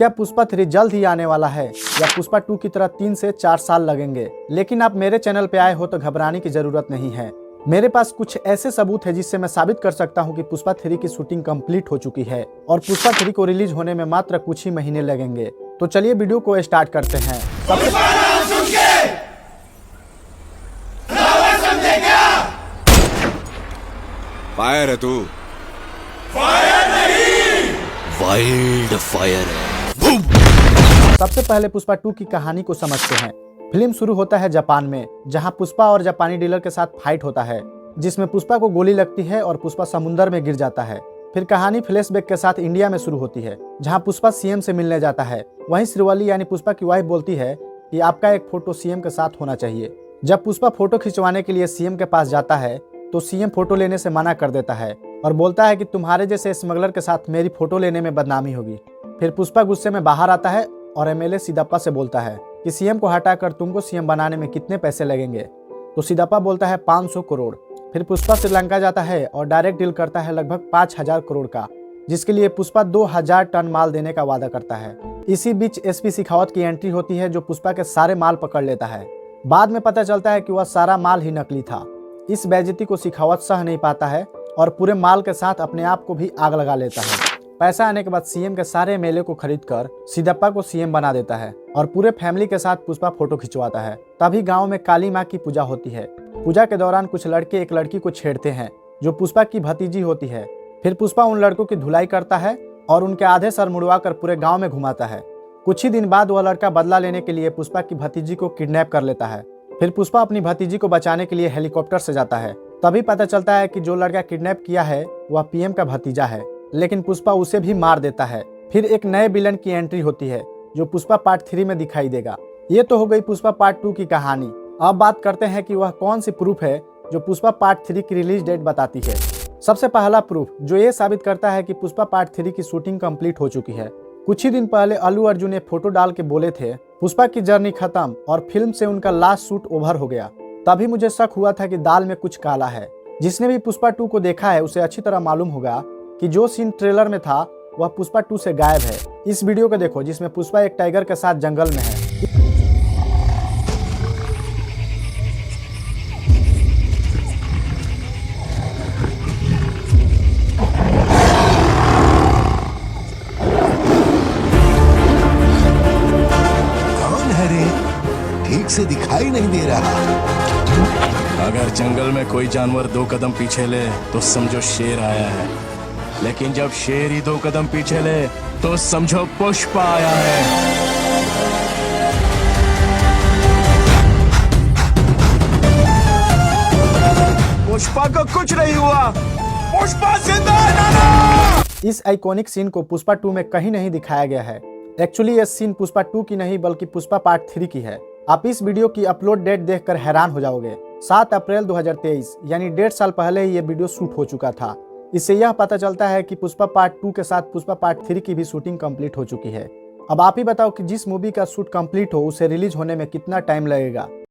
क्या पुष्पा 3 जल्द ही आने वाला है या पुष्पा 2 की तरह 3 से 4 साल लगेंगे? लेकिन आप मेरे चैनल पे आए हो तो घबराने की जरूरत नहीं है। मेरे पास कुछ ऐसे सबूत है जिससे मैं साबित कर सकता हूं कि पुष्पा 3 की शूटिंग कंप्लीट हो चुकी है और पुष्पा 3 को रिलीज होने में मात्र कुछ ही महीने लगेंगे। तो चलिए वीडियो को स्टार्ट करते हैं। फायर है तू, फायर नहीं, वाइल्ड फायर है। सबसे पहले पुष्पा 2 की कहानी को समझते हैं। फिल्म शुरू होता है जापान में, जहां पुष्पा और जापानी डीलर के साथ फाइट होता है, जिसमें पुष्पा को गोली लगती है और पुष्पा समुद्र में गिर जाता है। फिर कहानी फ्लैशबैक के साथ इंडिया में शुरू होती है, जहां पुष्पा सीएम से मिलने जाता है। वहीं श्रीवल्ली यानी पुष्पा की वाइफ बोलती है कि आपका एक फोटो सीएम के साथ होना चाहिए। जब पुष्पा फोटो खिंचवाने के लिए सीएम के पास जाता है तो सीएम फोटो लेने से मना कर देता है और बोलता है कि तुम्हारे जैसे स्मगलर के साथ मेरी फोटो लेने में बदनामी होगी। फिर पुष्पा गुस्से में बाहर आता है और एमएलए सिद्दप्पा से बोलता है कि सीएम को हटाकर तुमको सीएम बनाने में कितने पैसे लगेंगे। तो सिद्दप्पा बोलता है 500 करोड़। फिर पुष्पा श्रीलंका जाता है और डायरेक्ट डील करता है लगभग 5000 करोड़ का, जिसके लिए पुष्पा 2000 टन माल देने का वादा करता है। इसी बीच एसपी शेखावत की एंट्री होती है, जो पुष्पा के सारे माल पकड़ लेता है। बाद में पता चलता है कि वह सारा माल ही नकली था। इस बेइज्जती को शेखावत सह नहीं पाता है और पूरे माल के साथ अपने आप को भी आग लगा लेता है। पैसा आने के बाद सीएम के सारे एमएलए को खरीदकर सिद्दप्पा को सीएम बना देता है और पूरे फैमिली के साथ पुष्पा फोटो खिंचवाता है। तभी गांव में काली मां की पूजा होती है। पूजा के दौरान कुछ लड़के एक लड़की को छेड़ते हैं, जो पुष्पा की भतीजी होती है। फिर पुष्पा उन लड़कों की धुलाई करता है और उनके आधे सर मुड़वाकर पूरे गाँव में घुमाता है। कुछ ही दिन बाद वह लड़का बदला लेने के लिए पुष्पा की भतीजी को किडनैप कर लेता है। फिर पुष्पा अपनी भतीजी को बचाने के लिए हेलीकॉप्टर से जाता है। तभी पता चलता है कि जो लड़का किडनैप किया है वह पीएम का भतीजा है, लेकिन पुष्पा उसे भी मार देता है। फिर एक नए विलन की एंट्री होती है, जो पुष्पा पार्ट 3 में दिखाई देगा। ये तो हो गई पुष्पा पार्ट 2 की कहानी। अब बात करते हैं कि वह कौन सी प्रूफ है जो पुष्पा पार्ट 3 की रिलीज डेट बताती है। सबसे पहला प्रूफ जो ये साबित करता है कि पुष्पा पार्ट 3 की शूटिंग कंप्लीट हो चुकी है। कुछ ही दिन पहले अल्लू अर्जुन ने फोटो डाल के बोले थे पुष्पा की जर्नी खत्म और फिल्म से उनका लास्ट शूट ओवर हो गया। तभी मुझे शक हुआ था कि दाल में कुछ काला है। जिसने भी पुष्पा 2 को देखा है उसे अच्छी तरह मालूम होगा कि जो सीन ट्रेलर में था वह पुष्पा 2 से गायब है। इस वीडियो को देखो, जिसमें पुष्पा एक टाइगर के साथ जंगल में है। ठीक से दिखाई नहीं दे रहा। अगर जंगल में कोई जानवर 2 कदम पीछे ले तो समझो शेर आया है, लेकिन जब शेर ही 2 कदम पीछे ले तो समझो पुष्पा आया है। पुष्पा को कुछ नहीं हुआ, पुष्पा जिंदा है नाना। इस आइकॉनिक सीन को पुष्पा 2 में कहीं नहीं दिखाया गया है। एक्चुअली यह सीन पुष्पा 2 की नहीं बल्कि पुष्पा पार्ट 3 की है। आप इस वीडियो की अपलोड डेट देखकर हैरान हो जाओगे। 7 अप्रैल 2023 यानी 1.5 साल पहले ही ये वीडियो शूट हो चुका था। इससे यह पता चलता है कि पुष्पा पार्ट 2 के साथ पुष्पा पार्ट 3 की भी शूटिंग कंप्लीट हो चुकी है। अब आप ही बताओ कि जिस मूवी का शूट कंप्लीट हो उसे रिलीज होने में कितना टाइम लगेगा।